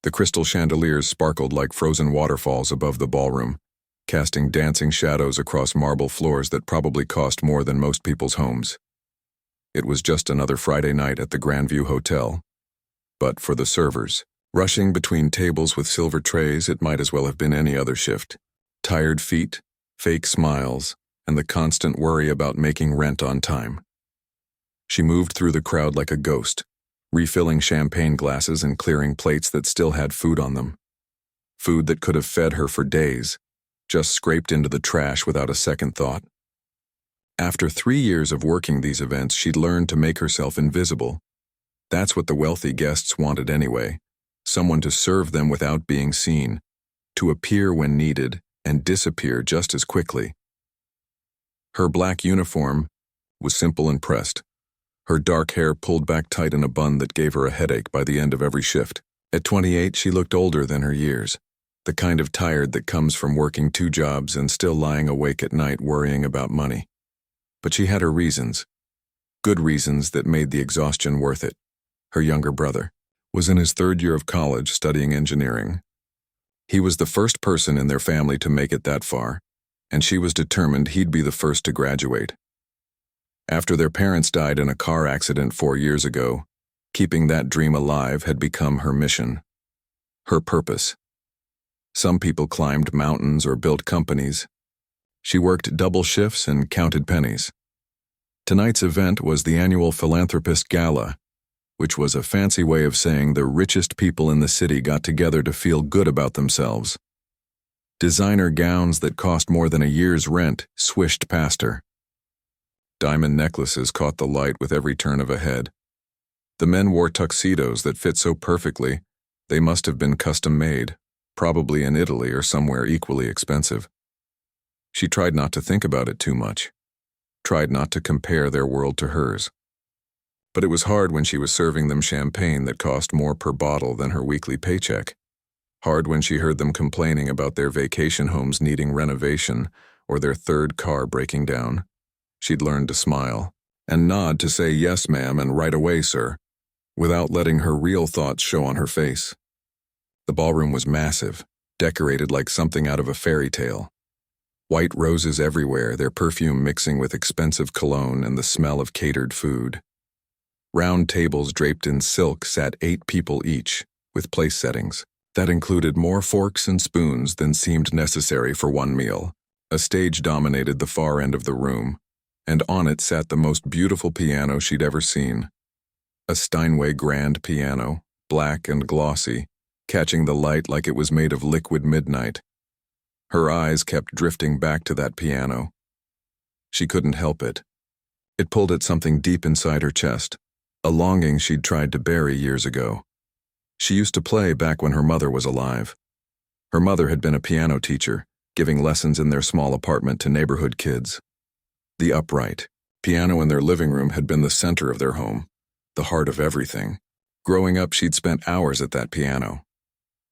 The crystal chandeliers sparkled like frozen waterfalls above the ballroom, casting dancing shadows across marble floors that probably cost more than most people's homes. It was just another Friday night at the Grandview Hotel. But for the servers, rushing between tables with silver trays, it might as well have been any other shift. Tired feet, fake smiles, and the constant worry about making rent on time. She moved through the crowd like a ghost, refilling champagne glasses and clearing plates that still had food on them. Food that could have fed her for days, just scraped into the trash without a second thought. After 3 years of working these events, she'd learned to make herself invisible. That's what the wealthy guests wanted anyway, someone to serve them without being seen, to appear when needed and disappear just as quickly. Her black uniform was simple and pressed, her dark hair pulled back tight in a bun that gave her a headache by the end of every shift. At 28, she looked older than her years, the kind of tired that comes from working 2 jobs and still lying awake at night worrying about money. But she had her reasons, good reasons that made the exhaustion worth it. Her younger brother was in his 3rd year of college studying engineering. He was the first person in their family to make it that far, and she was determined he'd be the first to graduate. After their parents died in a car accident 4 years ago, keeping that dream alive had become her mission, her purpose. Some people climbed mountains or built companies. She worked double shifts and counted pennies. Tonight's event was the annual Philanthropist Gala, which was a fancy way of saying the richest people in the city got together to feel good about themselves. Designer gowns that cost more than a year's rent swished past her. Diamond necklaces caught the light with every turn of a head. The men wore tuxedos that fit so perfectly, they must have been custom-made, probably in Italy or somewhere equally expensive. She tried not to think about it too much, tried not to compare their world to hers. But it was hard when she was serving them champagne that cost more per bottle than her weekly paycheck. Hard when she heard them complaining about their vacation homes needing renovation or their 3rd car breaking down. She'd learned to smile and nod to say yes, ma'am, and right away, sir, without letting her real thoughts show on her face. The ballroom was massive, decorated like something out of a fairy tale. White roses everywhere, their perfume mixing with expensive cologne and the smell of catered food. Round tables draped in silk sat 8 people each, with place settings that included more forks and spoons than seemed necessary for one meal. A stage dominated the far end of the room, and on it sat the most beautiful piano she'd ever seen. A Steinway grand piano, black and glossy, catching the light like it was made of liquid midnight. Her eyes kept drifting back to that piano. She couldn't help it. It pulled at something deep inside her chest, a longing she'd tried to bury years ago. She used to play back when her mother was alive. Her mother had been a piano teacher, giving lessons in their small apartment to neighborhood kids. The upright piano in their living room had been the center of their home, the heart of everything. Growing up, she'd spent hours at that piano.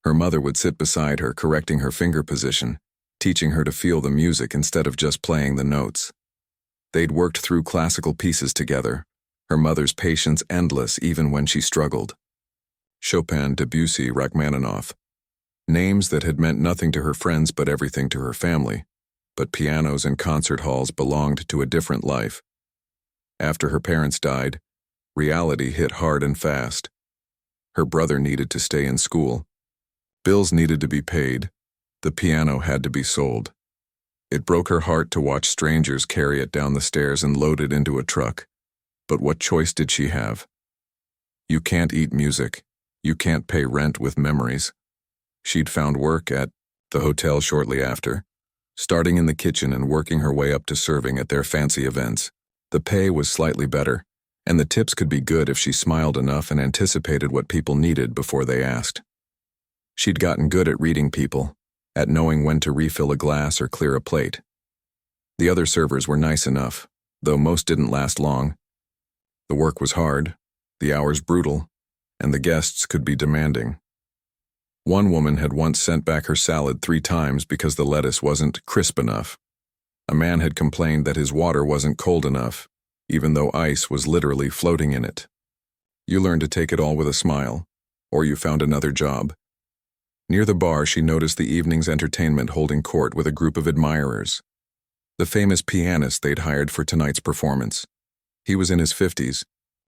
Her mother would sit beside her, correcting her finger position, teaching her to feel the music instead of just playing the notes. They'd worked through classical pieces together, her mother's patience endless even when she struggled. Chopin, Debussy, Rachmaninoff. Names that had meant nothing to her friends but everything to her family. But pianos and concert halls belonged to a different life. After her parents died, reality hit hard and fast. Her brother needed to stay in school. Bills needed to be paid. The piano had to be sold. It broke her heart to watch strangers carry it down the stairs and load it into a truck. But what choice did she have? You can't eat music. You can't pay rent with memories. She'd found work at the hotel shortly after, starting in the kitchen and working her way up to serving at their fancy events. The pay was slightly better, and the tips could be good if she smiled enough and anticipated what people needed before they asked. She'd gotten good at reading people, at knowing when to refill a glass or clear a plate. The other servers were nice enough, though most didn't last long. The work was hard, the hours brutal, and the guests could be demanding. One woman had once sent back her salad 3 times because the lettuce wasn't crisp enough. A man had complained that his water wasn't cold enough, even though ice was literally floating in it. You learned to take it all with a smile, or you found another job, Near the bar, she noticed the evening's entertainment holding court with a group of admirers. The famous pianist they'd hired for tonight's performance. He was in his 50s,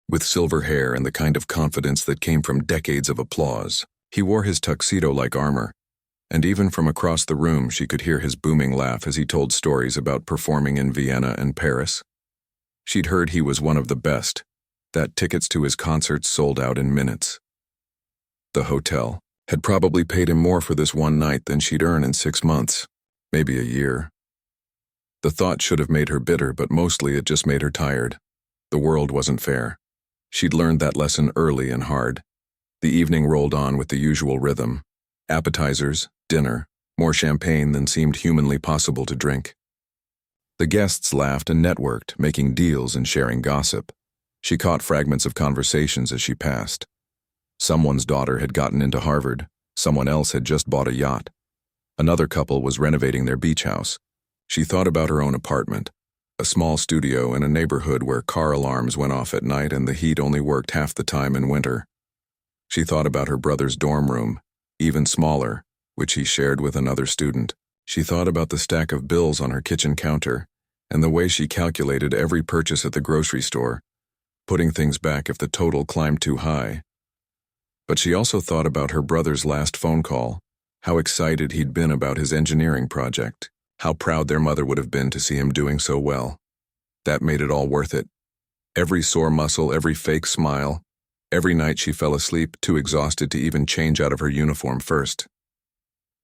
with silver hair and the kind of confidence that came from decades of applause. He wore his tuxedo-like armor, and even from across the room she could hear his booming laugh as he told stories about performing in Vienna and Paris. She'd heard he was one of the best, that tickets to his concerts sold out in minutes. The hotel had probably paid him more for this one night than she'd earn in 6 months, maybe a year. The thought should have made her bitter, but mostly it just made her tired. The world wasn't fair. She'd learned that lesson early and hard. The evening rolled on with the usual rhythm. Appetizers, dinner, more champagne than seemed humanly possible to drink. The guests laughed and networked, making deals and sharing gossip. She caught fragments of conversations as she passed. Someone's daughter had gotten into Harvard. Someone else had just bought a yacht. Another couple was renovating their beach house. She thought about her own apartment, a small studio in a neighborhood where car alarms went off at night and the heat only worked half the time in winter. She thought about her brother's dorm room, even smaller, which he shared with another student. She thought about the stack of bills on her kitchen counter and the way she calculated every purchase at the grocery store, putting things back if the total climbed too high. But she also thought about her brother's last phone call, how excited he'd been about his engineering project, how proud their mother would have been to see him doing so well. That made it all worth it. Every sore muscle, every fake smile, every night she fell asleep, too exhausted to even change out of her uniform first.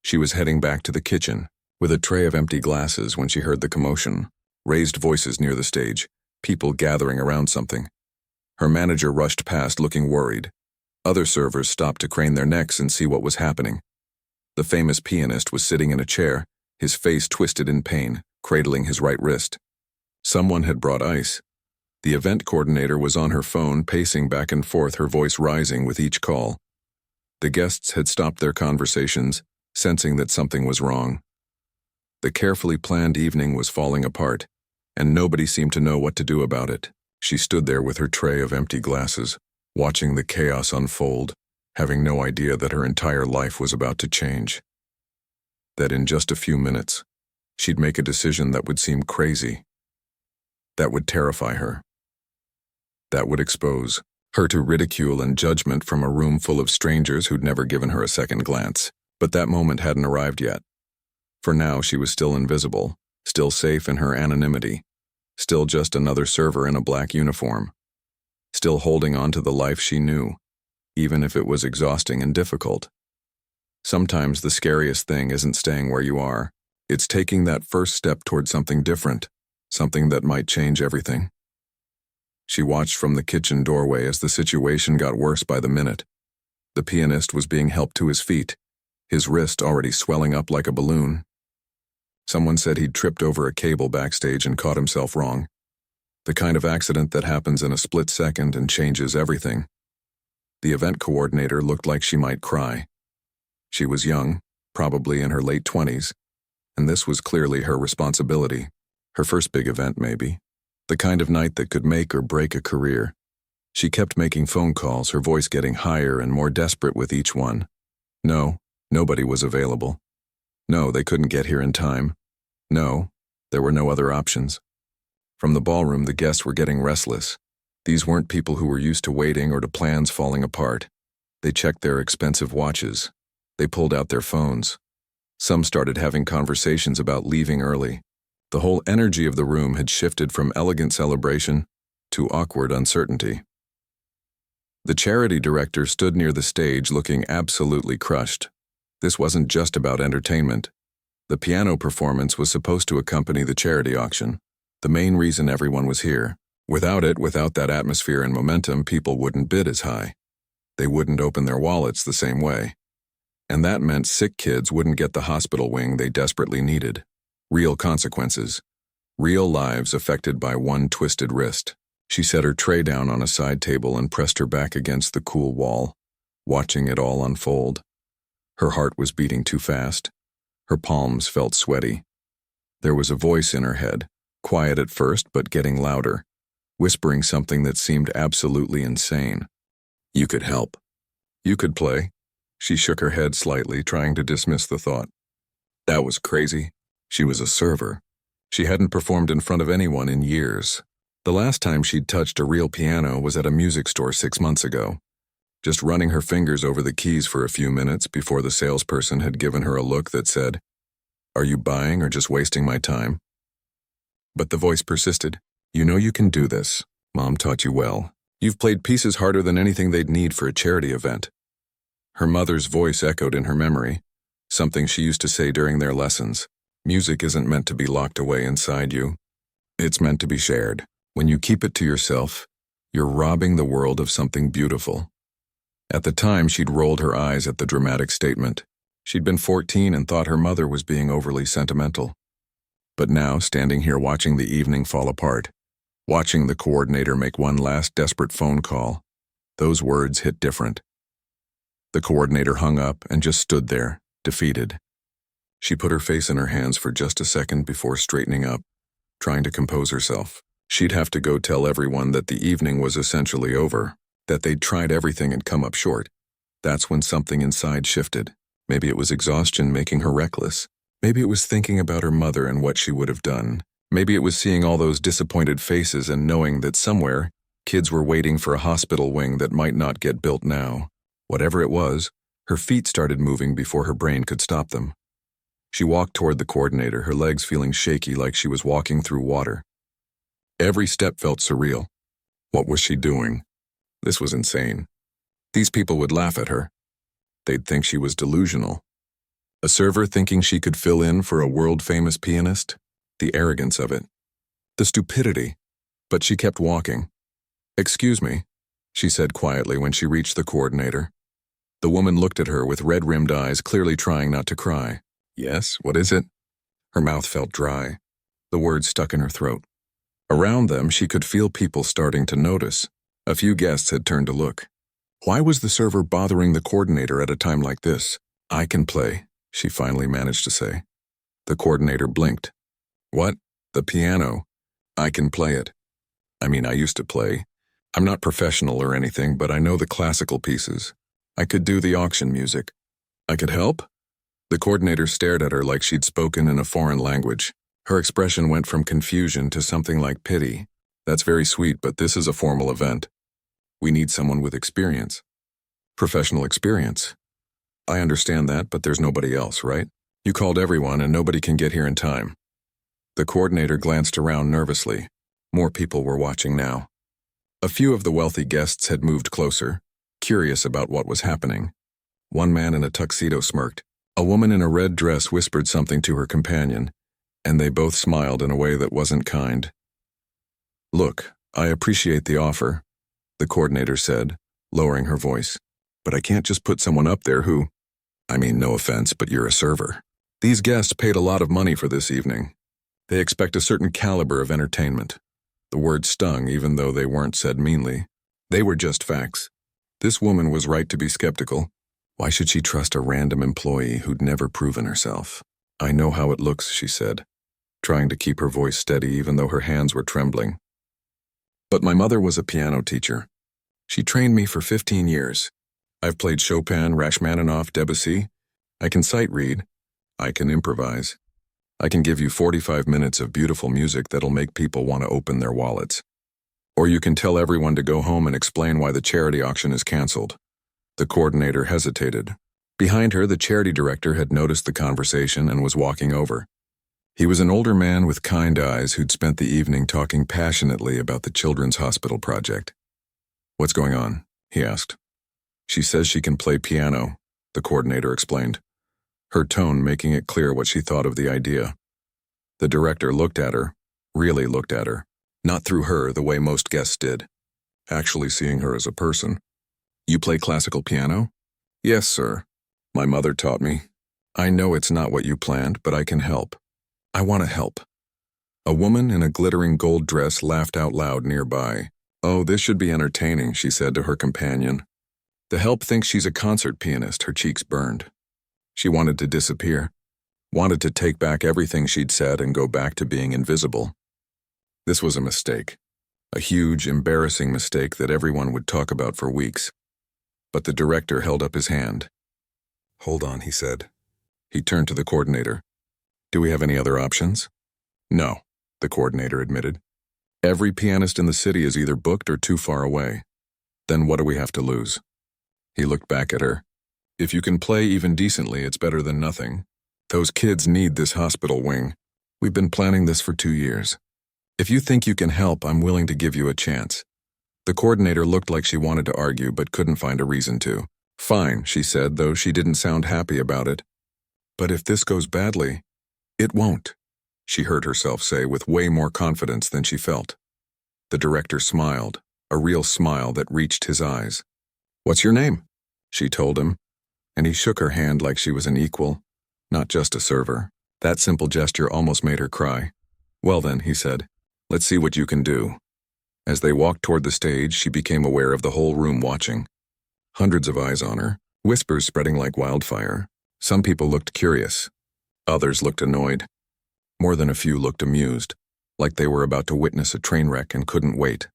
She was heading back to the kitchen, with a tray of empty glasses when she heard the commotion, raised voices near the stage, people gathering around something. Her manager rushed past looking worried. Other servers stopped to crane their necks and see what was happening. The famous pianist was sitting in a chair, his face twisted in pain, cradling his right wrist. Someone had brought ice. The event coordinator was on her phone, pacing back and forth, her voice rising with each call. The guests had stopped their conversations, sensing that something was wrong. The carefully planned evening was falling apart, and nobody seemed to know what to do about it. She stood there with her tray of empty glasses, watching the chaos unfold, having no idea that her entire life was about to change. That in just a few minutes, she'd make a decision that would seem crazy, that would terrify her, that would expose her to ridicule and judgment from a room full of strangers who'd never given her a second glance. But that moment hadn't arrived yet. For now, she was still invisible, still safe in her anonymity, still just another server in a black uniform, still holding on to the life she knew, even if it was exhausting and difficult. Sometimes the scariest thing isn't staying where you are. It's taking that first step toward something different, something that might change everything. She watched from the kitchen doorway as the situation got worse by the minute. The pianist was being helped to his feet, his wrist already swelling up like a balloon. Someone said he'd tripped over a cable backstage and caught himself wrong. The kind of accident that happens in a split second and changes everything. The event coordinator looked like she might cry. She was young, probably in her late 20s, and this was clearly her responsibility. Her first big event, maybe. The kind of night that could make or break a career. She kept making phone calls, her voice getting higher and more desperate with each one. No, nobody was available. No, they couldn't get here in time. No, there were no other options. From the ballroom, the guests were getting restless. These weren't people who were used to waiting or to plans falling apart. They checked their expensive watches. They pulled out their phones. Some started having conversations about leaving early. The whole energy of the room had shifted from elegant celebration to awkward uncertainty. The charity director stood near the stage looking absolutely crushed. This wasn't just about entertainment. The piano performance was supposed to accompany the charity auction, the main reason everyone was here. Without it, without that atmosphere and momentum, people wouldn't bid as high. They wouldn't open their wallets the same way. And that meant sick kids wouldn't get the hospital wing they desperately needed. Real consequences. Real lives affected by one twisted wrist. She set her tray down on a side table and pressed her back against the cool wall, watching it all unfold. Her heart was beating too fast. Her palms felt sweaty. There was a voice in her head, quiet at first but getting louder, whispering something that seemed absolutely insane. You could help. You could play. She shook her head slightly, trying to dismiss the thought. That was crazy. She was a server. She hadn't performed in front of anyone in years. The last time she'd touched a real piano was at a music store 6 months ago, just running her fingers over the keys for a few minutes before the salesperson had given her a look that said, "Are you buying or just wasting my time?" But the voice persisted. "You know you can do this. Mom taught you well. You've played pieces harder than anything they'd need for a charity event." Her mother's voice echoed in her memory, something she used to say during their lessons. Music isn't meant to be locked away inside you. It's meant to be shared. When you keep it to yourself, you're robbing the world of something beautiful. At the time, she'd rolled her eyes at the dramatic statement. She'd been 14 and thought her mother was being overly sentimental. But now, standing here watching the evening fall apart, watching the coordinator make one last desperate phone call, those words hit different. The coordinator hung up and just stood there, defeated. She put her face in her hands for just a second before straightening up, trying to compose herself. She'd have to go tell everyone that the evening was essentially over, that they'd tried everything and come up short. That's when something inside shifted. Maybe it was exhaustion making her reckless. Maybe it was thinking about her mother and what she would have done. Maybe it was seeing all those disappointed faces and knowing that somewhere, kids were waiting for a hospital wing that might not get built now. Whatever it was, her feet started moving before her brain could stop them. She walked toward the coordinator, her legs feeling shaky like she was walking through water. Every step felt surreal. What was she doing? This was insane. These people would laugh at her. They'd think she was delusional. A server thinking she could fill in for a world-famous pianist? The arrogance of it. The stupidity. But she kept walking. "Excuse me," she said quietly when she reached the coordinator. The woman looked at her with red-rimmed eyes, clearly trying not to cry. "Yes, what is it?" Her mouth felt dry. The words stuck in her throat. Around them, she could feel people starting to notice. A few guests had turned to look. Why was the server bothering the coordinator at a time like this? "I can play," she finally managed to say. The coordinator blinked. "What? The piano? I can play it. I mean, I used to play. I'm not professional or anything, but I know the classical pieces. I could do the auction music. I could help?" The coordinator stared at her like she'd spoken in a foreign language. Her expression went from confusion to something like pity. "That's very sweet, but this is a formal event. We need someone with experience." "Professional experience? I understand that, but there's nobody else, right? You called everyone and nobody can get here in time." The coordinator glanced around nervously. More people were watching now. A few of the wealthy guests had moved closer, curious about what was happening. One man in a tuxedo smirked. A woman in a red dress whispered something to her companion, and they both smiled in a way that wasn't kind. "Look, I appreciate the offer," the coordinator said, lowering her voice. "But I can't just put someone up there who, I mean, no offense, but you're a server. These guests paid a lot of money for this evening. They expect a certain caliber of entertainment." The words stung even though they weren't said meanly. They were just facts. This woman was right to be skeptical. Why should she trust a random employee who'd never proven herself? "I know how it looks," she said, trying to keep her voice steady even though her hands were trembling. "But my mother was a piano teacher. She trained me for 15 years. I've played Chopin, Rachmaninoff, Debussy. I can sight read. I can improvise. I can give you 45 minutes of beautiful music that'll make people want to open their wallets. Or you can tell everyone to go home and explain why the charity auction is canceled." The coordinator hesitated. Behind her, the charity director had noticed the conversation and was walking over. He was an older man with kind eyes who'd spent the evening talking passionately about the Children's Hospital project. "What's going on?" he asked. "She says she can play piano," the coordinator explained, her tone making it clear what she thought of the idea. The director looked at her, really looked at her, not through her the way most guests did, actually seeing her as a person. "You play classical piano?" "Yes, sir. My mother taught me. I know it's not what you planned, but I can help. I want to help." A woman in a glittering gold dress laughed out loud nearby. "Oh, this should be entertaining," she said to her companion. The help thinks she's a concert pianist. Her cheeks burned. She wanted to disappear, wanted to take back everything she'd said and go back to being invisible. This was a mistake, a huge, embarrassing mistake that everyone would talk about for weeks. But the director held up his hand. "Hold on," he said. He turned to the coordinator. "Do we have any other options?" "No," the coordinator admitted. "Every pianist in the city is either booked or too far away. Then what do we have to lose?" He looked back at her. "If you can play even decently, it's better than nothing. Those kids need this hospital wing. We've been planning this for 2 years. If you think you can help, I'm willing to give you a chance." The coordinator looked like she wanted to argue but couldn't find a reason to. "Fine," she said, though she didn't sound happy about it. "But if this goes badly, it won't," she heard herself say with way more confidence than she felt. The director smiled, a real smile that reached his eyes. "What's your name?" she told him, and he shook her hand like she was an equal, not just a server. That simple gesture almost made her cry. "Well then," he said, "let's see what you can do." As they walked toward the stage, she became aware of the whole room watching. Hundreds of eyes on her, whispers spreading like wildfire. Some people looked curious. Others looked annoyed. More than a few looked amused, like they were about to witness a train wreck and couldn't wait.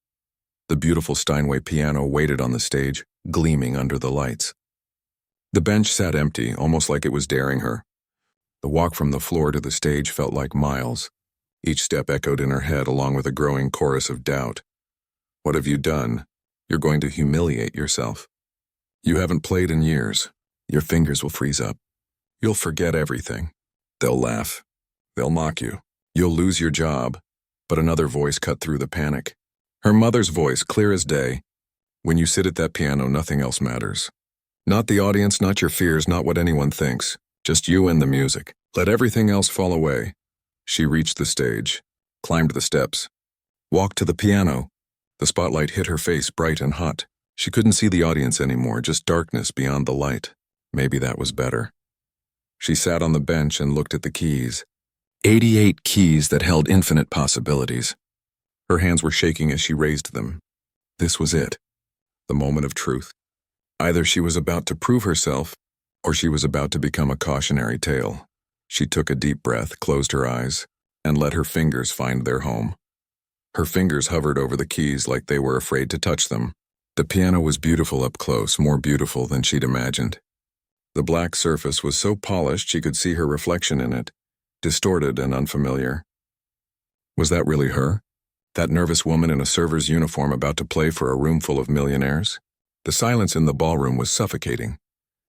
The beautiful Steinway piano waited on the stage, gleaming under the lights. The bench sat empty, almost like it was daring her. The walk from the floor to the stage felt like miles. Each step echoed in her head along with a growing chorus of doubt. "What have you done? You're going to humiliate yourself. You haven't played in years. Your fingers will freeze up. You'll forget everything. They'll laugh. They'll mock you. You'll lose your job." But another voice cut through the panic. Her mother's voice, clear as day. "When you sit at that piano, nothing else matters. Not the audience, not your fears, not what anyone thinks. Just you and the music. Let everything else fall away." She reached the stage, climbed the steps, walked to the piano. The spotlight hit her face bright and hot. She couldn't see the audience anymore, just darkness beyond the light. Maybe that was better. She sat on the bench and looked at the keys. 88 keys that held infinite possibilities. Her hands were shaking as she raised them. This was it. The moment of truth. Either she was about to prove herself, or she was about to become a cautionary tale. She took a deep breath, closed her eyes, and let her fingers find their home. Her fingers hovered over the keys like they were afraid to touch them. The piano was beautiful up close, more beautiful than she'd imagined. The black surface was so polished she could see her reflection in it, distorted and unfamiliar. Was that really her? That nervous woman in a server's uniform about to play for a room full of millionaires? The silence in the ballroom was suffocating.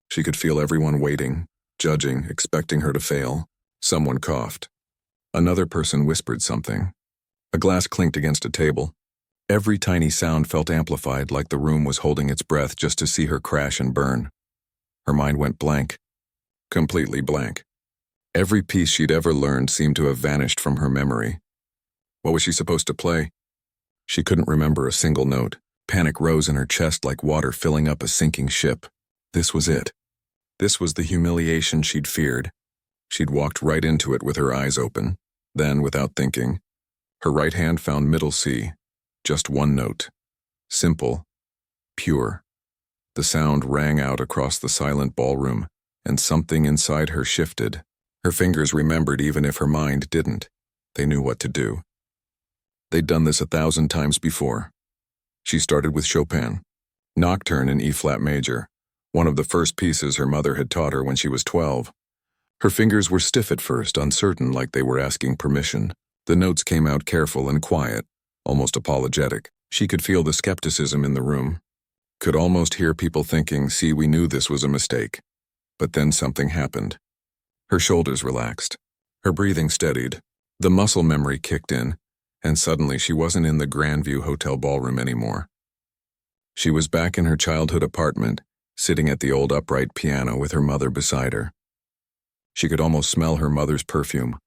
She could feel everyone waiting, judging, expecting her to fail. Someone coughed. Another person whispered something. A glass clinked against a table. Every tiny sound felt amplified, like the room was holding its breath just to see her crash and burn. Her mind went blank. Completely blank. Every piece she'd ever learned seemed to have vanished from her memory. What was she supposed to play? She couldn't remember a single note. Panic rose in her chest like water filling up a sinking ship. This was it. This was the humiliation she'd feared. She'd walked right into it with her eyes open. Then, without thinking, her right hand found middle C. Just one note. Simple. Pure. The sound rang out across the silent ballroom, and something inside her shifted. Her fingers remembered even if her mind didn't. They knew what to do. They'd done this 1,000 times before. She started with Chopin. Nocturne in E-flat major, one of the first pieces her mother had taught her when she was 12. Her fingers were stiff at first, uncertain, like they were asking permission. The notes came out careful and quiet, almost apologetic. She could feel the skepticism in the room. Could almost hear people thinking, "See, we knew this was a mistake." But then something happened. Her shoulders relaxed. Her breathing steadied. The muscle memory kicked in, and suddenly she wasn't in the Grandview Hotel ballroom anymore. She was back in her childhood apartment, sitting at the old upright piano with her mother beside her. She could almost smell her mother's perfume,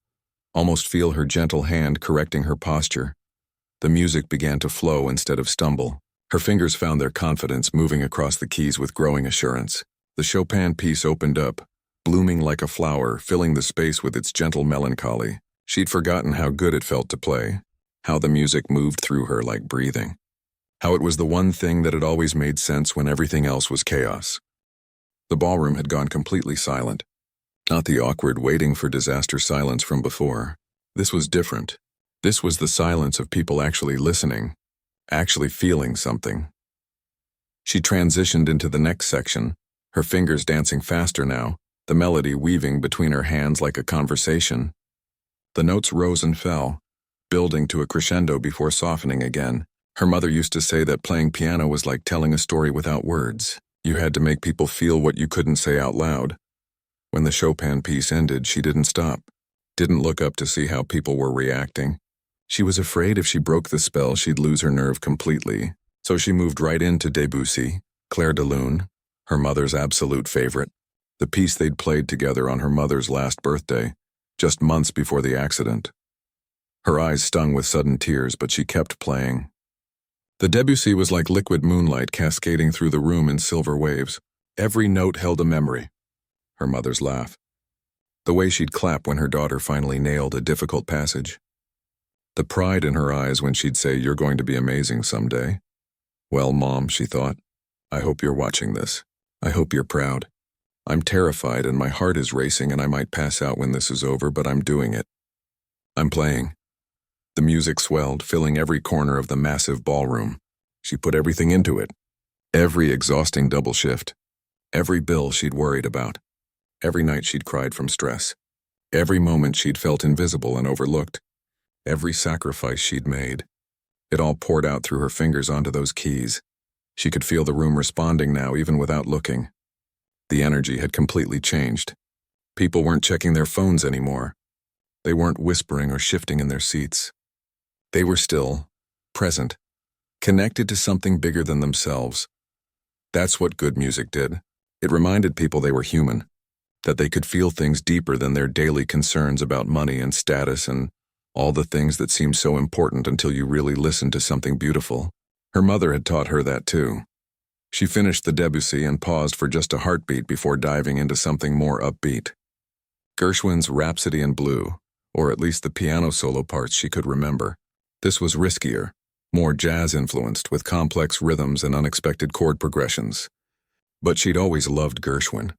almost feel her gentle hand correcting her posture. The music began to flow instead of stumble. Her fingers found their confidence, moving across the keys with growing assurance. The Chopin piece opened up, blooming like a flower, filling the space with its gentle melancholy. She'd forgotten how good it felt to play, how the music moved through her like breathing, how it was the one thing that had always made sense when everything else was chaos. The ballroom had gone completely silent. Not the awkward waiting for disaster silence from before. This was different. This was the silence of people actually listening, actually feeling something. She transitioned into the next section, her fingers dancing faster now, the melody weaving between her hands like a conversation. The notes rose and fell, building to a crescendo before softening again. Her mother used to say that playing piano was like telling a story without words. You had to make people feel what you couldn't say out loud. When the Chopin piece ended, she didn't stop, didn't look up to see how people were reacting. She was afraid if she broke the spell, she'd lose her nerve completely. So she moved right into Debussy, Clair de Lune, her mother's absolute favorite, the piece they'd played together on her mother's last birthday, just months before the accident. Her eyes stung with sudden tears, but she kept playing. The Debussy was like liquid moonlight cascading through the room in silver waves. Every note held a memory. Her mother's laugh. The way she'd clap when her daughter finally nailed a difficult passage. The pride in her eyes when she'd say, "You're going to be amazing someday." Well, Mom, she thought, I hope you're watching this. I hope you're proud. I'm terrified and my heart is racing and I might pass out when this is over, but I'm doing it. I'm playing. The music swelled, filling every corner of the massive ballroom. She put everything into it. Every exhausting double shift. Every bill she'd worried about. Every night she'd cried from stress. Every moment she'd felt invisible and overlooked. Every sacrifice she'd made. It all poured out through her fingers onto those keys. She could feel the room responding now, even without looking. The energy had completely changed. People weren't checking their phones anymore. They weren't whispering or shifting in their seats. They were still, present, connected to something bigger than themselves. That's what good music did. It reminded people they were human, that they could feel things deeper than their daily concerns about money and status and all the things that seem so important until you really listen to something beautiful. Her mother had taught her that too. She finished the Debussy and paused for just a heartbeat before diving into something more upbeat. Gershwin's Rhapsody in Blue, or at least the piano solo parts she could remember. This was riskier, more jazz-influenced with complex rhythms and unexpected chord progressions. But she'd always loved Gershwin.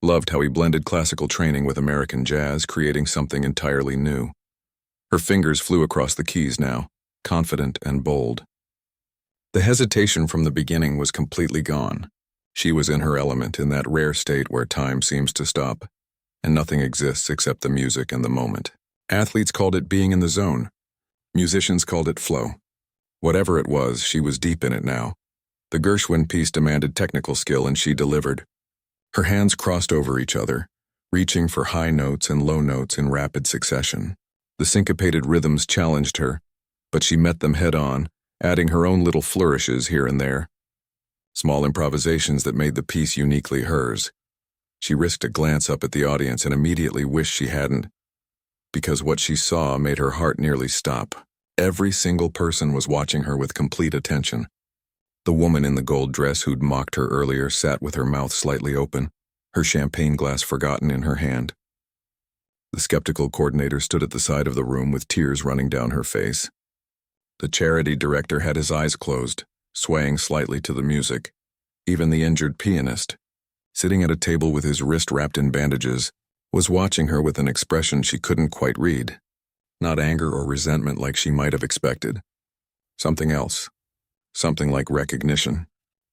Loved how he blended classical training with American jazz, creating something entirely new. Her fingers flew across the keys now, confident and bold. The hesitation from the beginning was completely gone. She was in her element, in that rare state where time seems to stop, and nothing exists except the music and the moment. Athletes called it being in the zone. Musicians called it flow. Whatever it was, she was deep in it now. The Gershwin piece demanded technical skill, and she delivered. Her hands crossed over each other, reaching for high notes and low notes in rapid succession. The syncopated rhythms challenged her, but she met them head-on, adding her own little flourishes here and there. Small improvisations that made the piece uniquely hers. She risked a glance up at the audience and immediately wished she hadn't, because what she saw made her heart nearly stop. Every single person was watching her with complete attention. The woman in the gold dress who'd mocked her earlier sat with her mouth slightly open, her champagne glass forgotten in her hand. The skeptical coordinator stood at the side of the room with tears running down her face. The charity director had his eyes closed, swaying slightly to the music. Even the injured pianist, sitting at a table with his wrist wrapped in bandages, was watching her with an expression she couldn't quite read. Not anger or resentment like she might have expected. Something else. Something like recognition.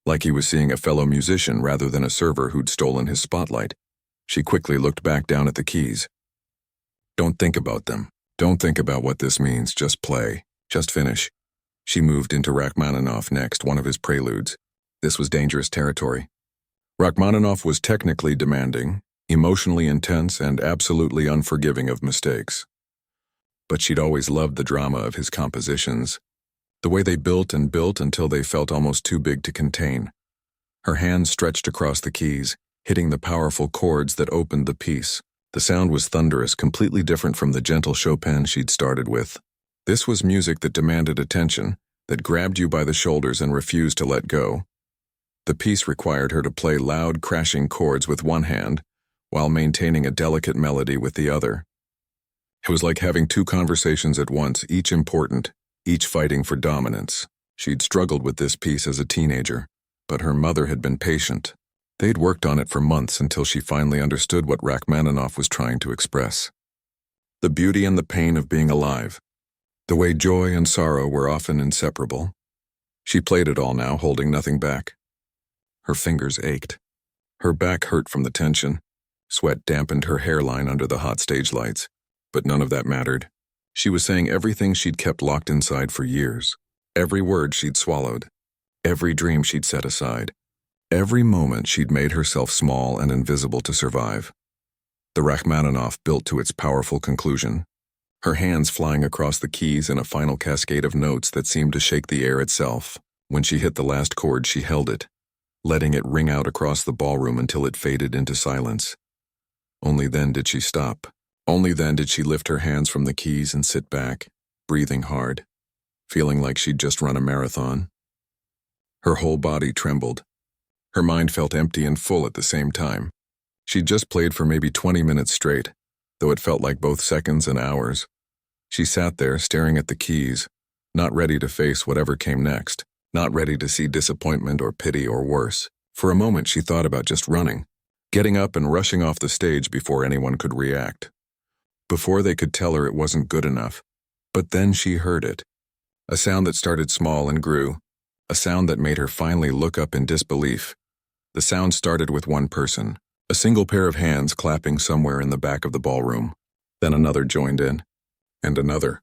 Like he was seeing a fellow musician rather than a server who'd stolen his spotlight. She quickly looked back down at the keys. Don't think about them. Don't think about what this means. Just play. Just finish. She moved into Rachmaninoff next, one of his preludes. This was dangerous territory. Rachmaninoff was technically demanding, emotionally intense, and absolutely unforgiving of mistakes. But she'd always loved the drama of his compositions, the way they built and built until they felt almost too big to contain. Her hands stretched across the keys, hitting the powerful chords that opened the piece. The sound was thunderous, completely different from the gentle Chopin she'd started with. This was music that demanded attention, that grabbed you by the shoulders and refused to let go. The piece required her to play loud, crashing chords with one hand, while maintaining a delicate melody with the other. It was like having two conversations at once, each important, each fighting for dominance. She'd struggled with this piece as a teenager, but her mother had been patient. They'd worked on it for months until she finally understood what Rachmaninoff was trying to express. The beauty and the pain of being alive. The way joy and sorrow were often inseparable. She played it all now, holding nothing back. Her fingers ached. Her back hurt from the tension. Sweat dampened her hairline under the hot stage lights. But none of that mattered. She was saying everything she'd kept locked inside for years. Every word she'd swallowed. Every dream she'd set aside. Every moment she'd made herself small and invisible to survive. The Rachmaninoff built to its powerful conclusion, her hands flying across the keys in a final cascade of notes that seemed to shake the air itself. When she hit the last chord, she held it, letting it ring out across the ballroom until it faded into silence. Only then did she stop. Only then did she lift her hands from the keys and sit back, breathing hard, feeling like she'd just run a marathon. Her whole body trembled. Her mind felt empty and full at the same time. She'd just played for maybe 20 minutes straight, though it felt like both seconds and hours. She sat there staring at the keys, not ready to face whatever came next, not ready to see disappointment or pity or worse. For a moment she thought about just running, getting up and rushing off the stage before anyone could react, before they could tell her it wasn't good enough. But then she heard it, a sound that started small and grew, a sound that made her finally look up in disbelief. The sound started with one person, a single pair of hands clapping somewhere in the back of the ballroom. Then another joined in, and another.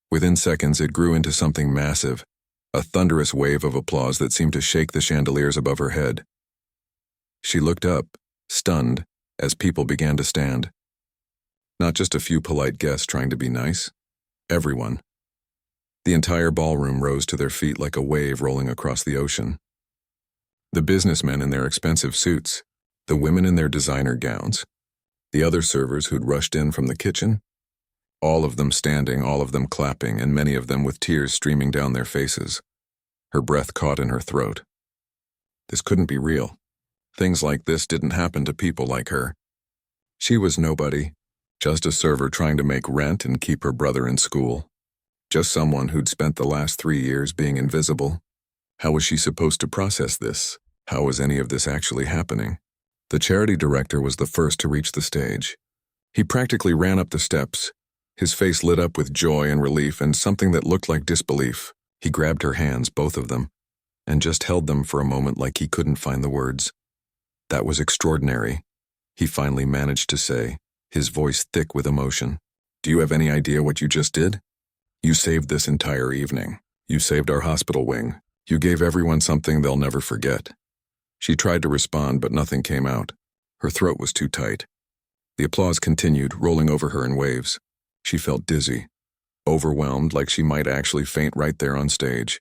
Within seconds, it grew into something massive, a thunderous wave of applause that seemed to shake the chandeliers above her head. She looked up, stunned, as people began to stand. Not just a few polite guests trying to be nice. Everyone. The entire ballroom rose to their feet like a wave rolling across the ocean. The businessmen in their expensive suits, the women in their designer gowns, the other servers who'd rushed in from the kitchen, all of them standing, all of them clapping, and many of them with tears streaming down their faces. Her breath caught in her throat. This couldn't be real. Things like this didn't happen to people like her. She was nobody, just a server trying to make rent and keep her brother in school. Just someone who'd spent the last 3 years being invisible. How was she supposed to process this? How was any of this actually happening? The charity director was the first to reach the stage. He practically ran up the steps, his face lit up with joy and relief and something that looked like disbelief. He grabbed her hands, both of them, and just held them for a moment like he couldn't find the words. "That was extraordinary," he finally managed to say, his voice thick with emotion. "Do you have any idea what you just did? You saved this entire evening. You saved our hospital wing. You gave everyone something they'll never forget." She tried to respond, but nothing came out. Her throat was too tight. The applause continued, rolling over her in waves. She felt dizzy, overwhelmed, like she might actually faint right there on stage.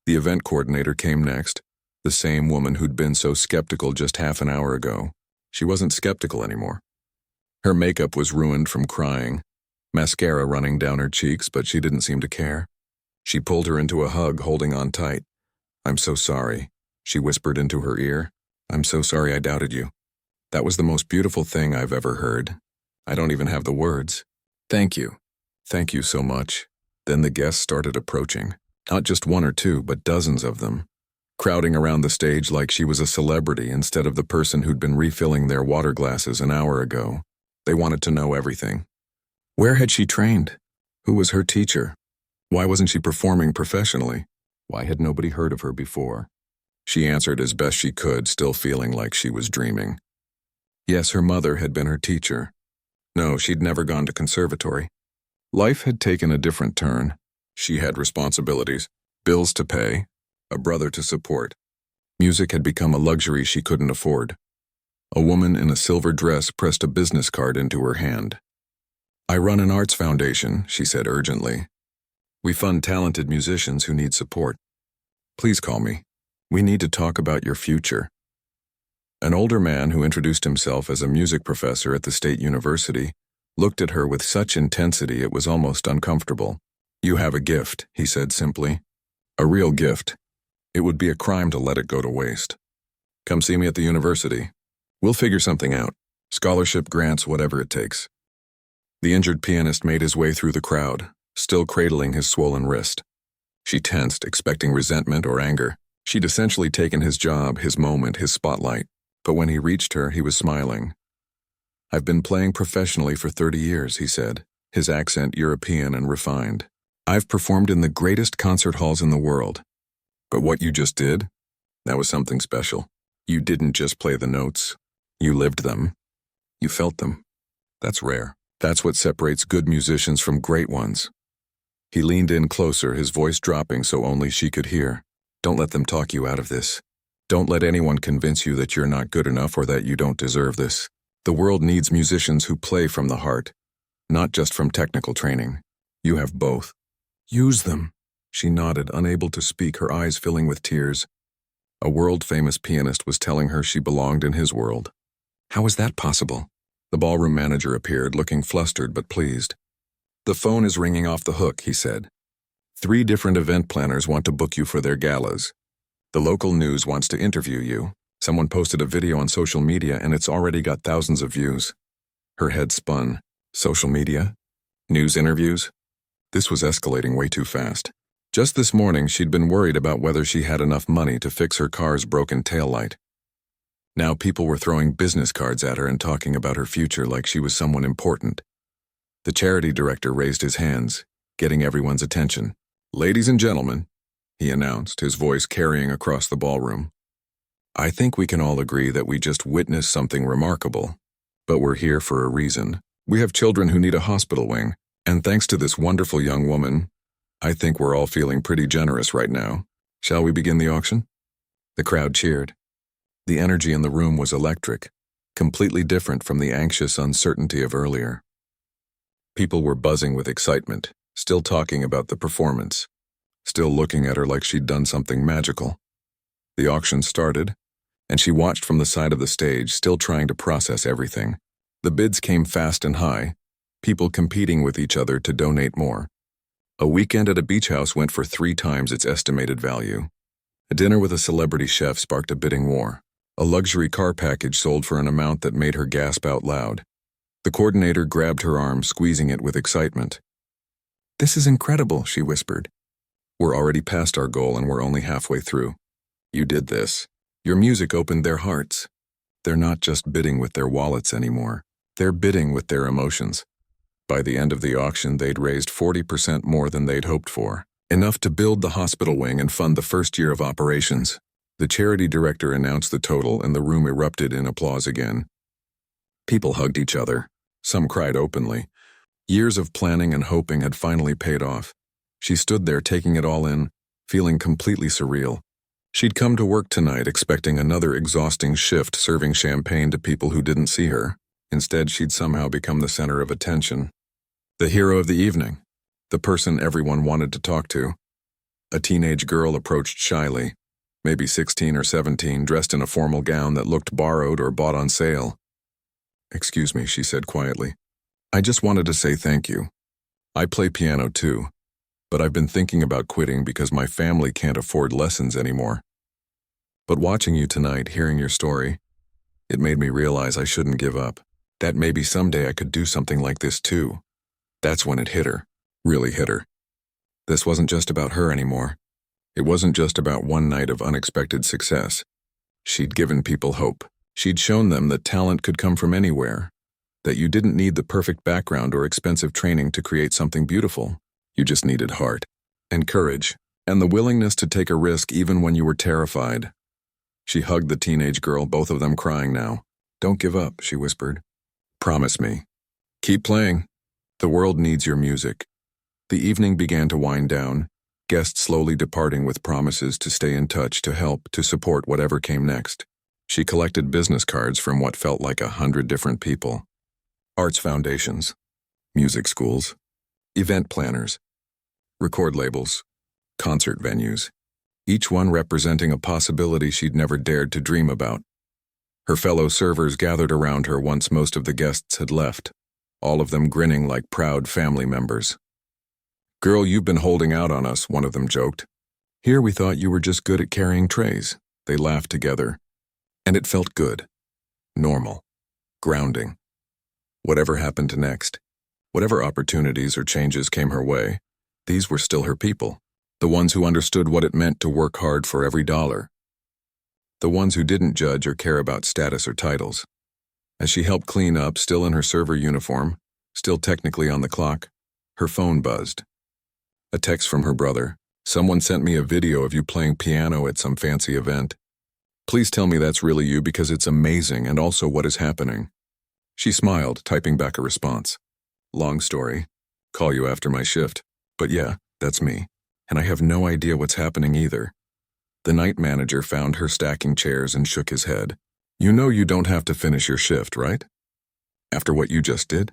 The event coordinator came next, the same woman who'd been so skeptical just half an hour ago. She wasn't skeptical anymore. Her makeup was ruined from crying, mascara running down her cheeks, but she didn't seem to care. She pulled her into a hug, holding on tight. "I'm so sorry," she whispered into her ear. "I'm so sorry I doubted you. That was the most beautiful thing I've ever heard. I don't even have the words. Thank you. Thank you so much." Then the guests started approaching. Not just one or two, but dozens of them, crowding around the stage like she was a celebrity instead of the person who'd been refilling their water glasses an hour ago. They wanted to know everything. Where had she trained? Who was her teacher? Why wasn't she performing professionally? Why had nobody heard of her before? She answered as best she could, still feeling like she was dreaming. Yes, her mother had been her teacher. No, she'd never gone to conservatory. Life had taken a different turn. She had responsibilities, bills to pay, a brother to support. Music had become a luxury she couldn't afford. A woman in a silver dress pressed a business card into her hand. "I run an arts foundation," she said urgently. "We fund talented musicians who need support. Please call me. We need to talk about your future." An older man who introduced himself as a music professor at the state university looked at her with such intensity it was almost uncomfortable. "You have a gift," he said simply. "A real gift. It would be a crime to let it go to waste. Come see me at the university. We'll figure something out. Scholarship, grants, whatever it takes." The injured pianist made his way through the crowd, still cradling his swollen wrist. She tensed, expecting resentment or anger. She'd essentially taken his job, his moment, his spotlight. But when he reached her, he was smiling. "I've been playing professionally for 30 years, he said, his accent European and refined. "I've performed in the greatest concert halls in the world. But what you just did, that was something special. You didn't just play the notes. You lived them. You felt them. That's rare. That's what separates good musicians from great ones. He leaned in closer, his voice dropping so only she could hear. Don't let them talk you out of this. Don't let anyone convince you that you're not good enough or that you don't deserve this. The world needs musicians who play from the heart, not just from technical training. You have both. Use them. She nodded, unable to speak, her eyes filling with tears. A world-famous pianist was telling her she belonged in his world. How is that possible? The ballroom manager appeared, looking flustered but pleased. The phone is ringing off the hook, he said. 3 different event planners want to book you for their galas. The local news wants to interview you. Someone posted a video on social media and it's already got thousands of views. Her head spun. Social media? News interviews? This was escalating way too fast. Just this morning, she'd been worried about whether she had enough money to fix her car's broken taillight. Now people were throwing business cards at her and talking about her future like she was someone important. The charity director raised his hands, getting everyone's attention. Ladies and gentlemen, he announced, his voice carrying across the ballroom. I think we can all agree that we just witnessed something remarkable. But we're here for a reason. We have children who need a hospital wing, and thanks to this wonderful young woman, I think we're all feeling pretty generous right now. Shall we begin the auction? The crowd cheered. The energy in the room was electric, completely different from the anxious uncertainty of earlier. People were buzzing with excitement, still talking about the performance, still looking at her like she'd done something magical. The auction started, and she watched from the side of the stage, still trying to process everything. The bids came fast and high, people competing with each other to donate more. A weekend at a beach house went for 3 times its estimated value. A dinner with a celebrity chef sparked a bidding war. A luxury car package sold for an amount that made her gasp out loud. The coordinator grabbed her arm, squeezing it with excitement. This is incredible, she whispered. We're already past our goal and we're only halfway through. You did this. Your music opened their hearts. They're not just bidding with their wallets anymore. They're bidding with their emotions. By the end of the auction, they'd raised 40% more than they'd hoped for, enough to build the hospital wing and fund the first year of operations. The charity director announced the total and the room erupted in applause again. People hugged each other. Some cried openly. Years of planning and hoping had finally paid off. She stood there taking it all in, feeling completely surreal. She'd come to work tonight expecting another exhausting shift serving champagne to people who didn't see her. Instead, she'd somehow become the center of attention. The hero of the evening. The person everyone wanted to talk to. A teenage girl approached shyly, maybe 16 or 17, dressed in a formal gown that looked borrowed or bought on sale. Excuse me, she said quietly. I just wanted to say thank you. I play piano too, but I've been thinking about quitting because my family can't afford lessons anymore. But watching you tonight, hearing your story, it made me realize I shouldn't give up. That maybe someday I could do something like this too. That's when it hit her, really hit her. This wasn't just about her anymore. It wasn't just about one night of unexpected success. She'd given people hope. She'd shown them that talent could come from anywhere, that you didn't need the perfect background or expensive training to create something beautiful. You just needed heart and courage and the willingness to take a risk even when you were terrified. She hugged the teenage girl, both of them crying now. Don't give up, she whispered. Promise me. Keep playing. The world needs your music. The evening began to wind down, guests slowly departing with promises to stay in touch, to help, to support whatever came next. She collected business cards from what felt like 100 different people. Arts foundations, music schools, event planners, record labels, concert venues, each one representing a possibility she'd never dared to dream about. Her fellow servers gathered around her once most of the guests had left, all of them grinning like proud family members. Girl, you've been holding out on us, one of them joked. Here we thought you were just good at carrying trays. They laughed together. And it felt good. Normal. Grounding. Whatever happened next, whatever opportunities or changes came her way, these were still her people. The ones who understood what it meant to work hard for every dollar. The ones who didn't judge or care about status or titles. As she helped clean up, still in her server uniform, still technically on the clock, her phone buzzed. A text from her brother. Someone sent me a video of you playing piano at some fancy event. Please tell me that's really you because it's amazing and also what is happening. She smiled, typing back a response. Long story. Call you after my shift. But yeah, that's me. And I have no idea what's happening either. The night manager found her stacking chairs and shook his head. You know you don't have to finish your shift, right? After what you just did?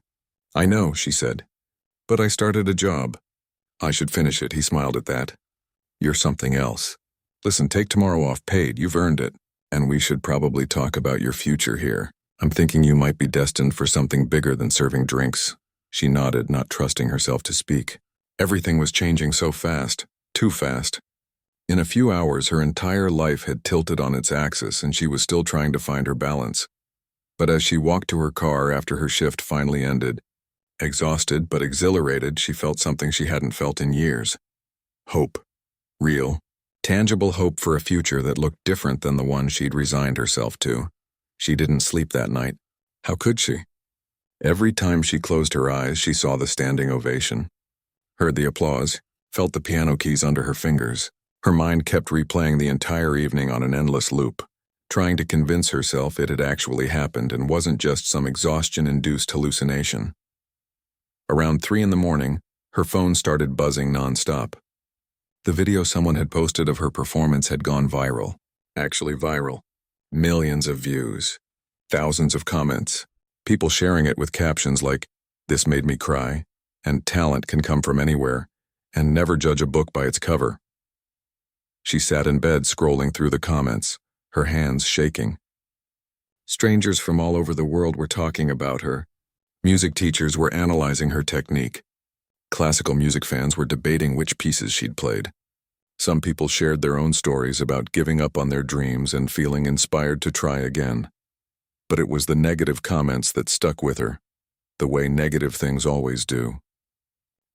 I know, she said. But I started a job. I should finish it, he smiled at that. You're something else. Listen, take tomorrow off paid, you've earned it. And we should probably talk about your future here. I'm thinking you might be destined for something bigger than serving drinks. She nodded, not trusting herself to speak. Everything was changing so fast, too fast. In a few hours, her entire life had tilted on its axis and she was still trying to find her balance. But as she walked to her car after her shift finally ended, exhausted but exhilarated, she felt something she hadn't felt in years. Hope. Real, tangible hope for a future that looked different than the one she'd resigned herself to. She didn't sleep that night. How could she? Every time she closed her eyes, she saw the standing ovation, heard the applause, felt the piano keys under her fingers. Her mind kept replaying the entire evening on an endless loop, trying to convince herself it had actually happened and wasn't just some exhaustion-induced hallucination. Around 3 a.m, her phone started buzzing nonstop. The video someone had posted of her performance had gone viral. Actually viral. Millions of views. Thousands of comments. People sharing it with captions like, "This made me cry," and "Talent can come from anywhere," and "Never judge a book by its cover." She sat in bed scrolling through the comments, her hands shaking. Strangers from all over the world were talking about her. Music teachers were analyzing her technique. Classical music fans were debating which pieces she'd played. Some people shared their own stories about giving up on their dreams and feeling inspired to try again. But it was the negative comments that stuck with her, the way negative things always do.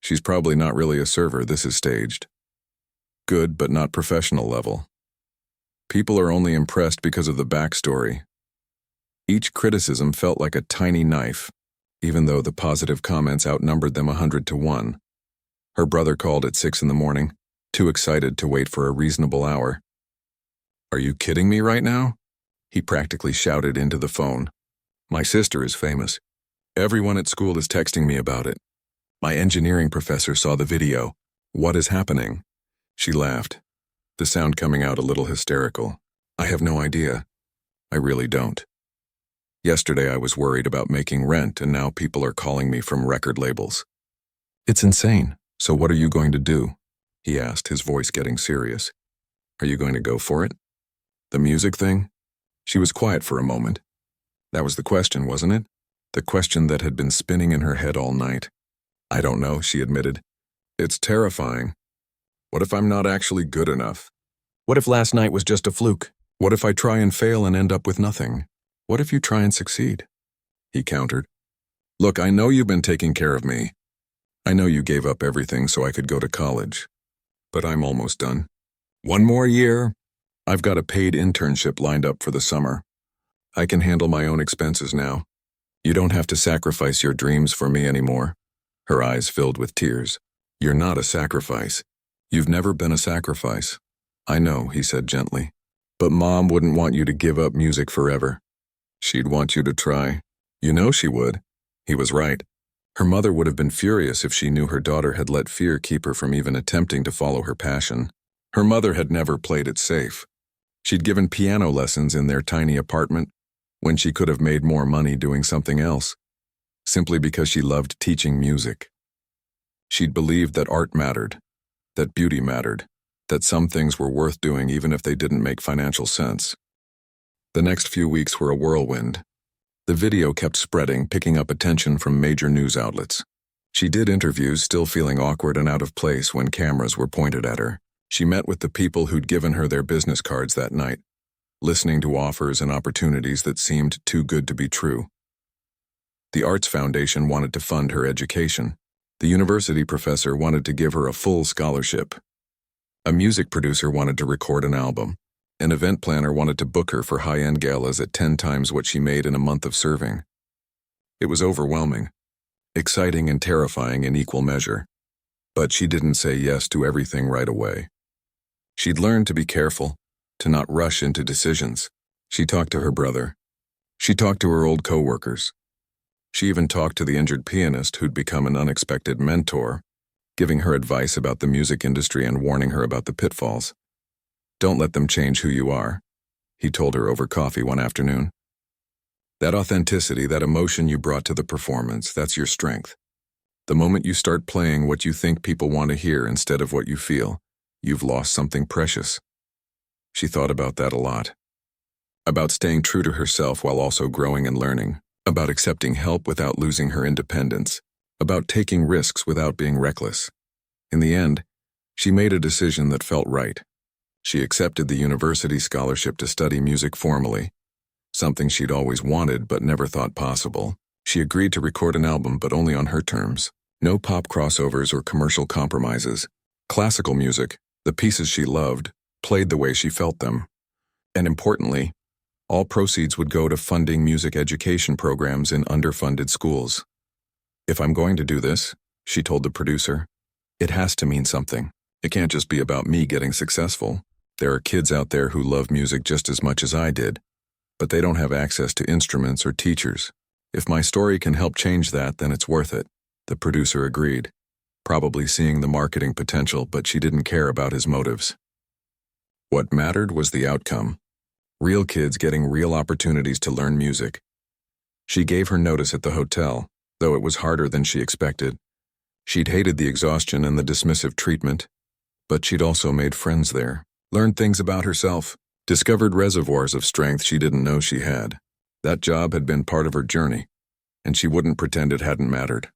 She's probably not really a server, this is staged. Good, but not professional level. People are only impressed because of the backstory. Each criticism felt like a tiny knife, even though the positive comments outnumbered them 100 to 1. Her brother called at 6 a.m, too excited to wait for a reasonable hour. "Are you kidding me right now?" He practically shouted into the phone. "My sister is famous. Everyone at school is texting me about it. My engineering professor saw the video. What is happening?" She laughed, the sound coming out a little hysterical. "I have no idea. I really don't. Yesterday I was worried about making rent and now people are calling me from record labels." "It's insane. So what are you going to do?" he asked, his voice getting serious. "Are you going to go for it? The music thing?" She was quiet for a moment. That was the question, wasn't it? The question that had been spinning in her head all night. "I don't know," she admitted. "It's terrifying. What if I'm not actually good enough? What if last night was just a fluke? What if I try and fail and end up with nothing? What if you try and succeed?" He countered. "Look, I know you've been taking care of me. I know you gave up everything so I could go to college. But I'm almost done. 1 more year. I've got a paid internship lined up for the summer. I can handle my own expenses now. You don't have to sacrifice your dreams for me anymore." Her eyes filled with tears. "You're not a sacrifice. You've never been a sacrifice." "I know," he said gently. "But Mom wouldn't want you to give up music forever. She'd want you to try. You know she would." He was right. Her mother would have been furious if she knew her daughter had let fear keep her from even attempting to follow her passion. Her mother had never played it safe. She'd given piano lessons in their tiny apartment when she could have made more money doing something else, simply because she loved teaching music. She'd believed that art mattered, that beauty mattered, that some things were worth doing even if they didn't make financial sense. The next few weeks were a whirlwind. The video kept spreading, picking up attention from major news outlets. She did interviews, still feeling awkward and out of place when cameras were pointed at her. She met with the people who'd given her their business cards that night, listening to offers and opportunities that seemed too good to be true. The Arts Foundation wanted to fund her education. The university professor wanted to give her a full scholarship. A music producer wanted to record an album. An event planner wanted to book her for high-end galas at 10 times what she made in a month of serving. It was overwhelming, exciting and terrifying in equal measure. But she didn't say yes to everything right away. She'd learned to be careful, to not rush into decisions. She talked to her brother. She talked to her old coworkers. She even talked to the injured pianist who'd become an unexpected mentor, giving her advice about the music industry and warning her about the pitfalls. "Don't let them change who you are," he told her over coffee one afternoon. "That authenticity, that emotion you brought to the performance, that's your strength. The moment you start playing what you think people want to hear instead of what you feel, you've lost something precious." She thought about that a lot. About staying true to herself while also growing and learning. About accepting help without losing her independence. About taking risks without being reckless. In the end, she made a decision that felt right. She accepted the university scholarship to study music formally, something she'd always wanted but never thought possible. She agreed to record an album, but only on her terms. No pop crossovers or commercial compromises. Classical music, the pieces she loved, played the way she felt them. And importantly, all proceeds would go to funding music education programs in underfunded schools. "If I'm going to do this," she told the producer, "it has to mean something. It can't just be about me getting successful. There are kids out there who love music just as much as I did, but they don't have access to instruments or teachers. If my story can help change that, then it's worth it." The producer agreed, probably seeing the marketing potential, but she didn't care about his motives. What mattered was the outcome. Real kids getting real opportunities to learn music. She gave her notice at the hotel, though it was harder than she expected. She'd hated the exhaustion and the dismissive treatment, but she'd also made friends there, learned things about herself, discovered reservoirs of strength she didn't know she had. That job had been part of her journey, and she wouldn't pretend it hadn't mattered.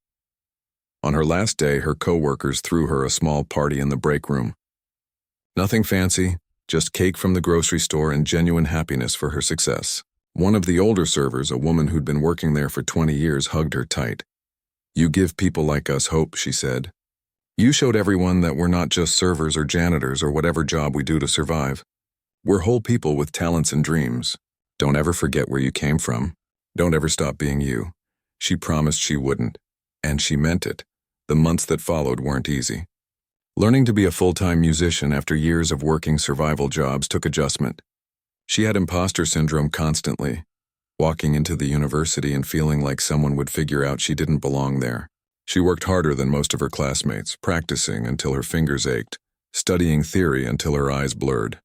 On her last day, her coworkers threw her a small party in the break room. Nothing fancy, just cake from the grocery store and genuine happiness for her success. One of the older servers, a woman who'd been working there for 20 years, hugged her tight. "You give people like us hope," she said. "You showed everyone that we're not just servers or janitors or whatever job we do to survive. We're whole people with talents and dreams. Don't ever forget where you came from. Don't ever stop being you." She promised she wouldn't, and she meant it. The months that followed weren't easy. Learning to be a full-time musician after years of working survival jobs took adjustment. She had imposter syndrome constantly, walking into the university and feeling like someone would figure out she didn't belong there. She worked harder than most of her classmates, practicing until her fingers ached, studying theory until her eyes blurred.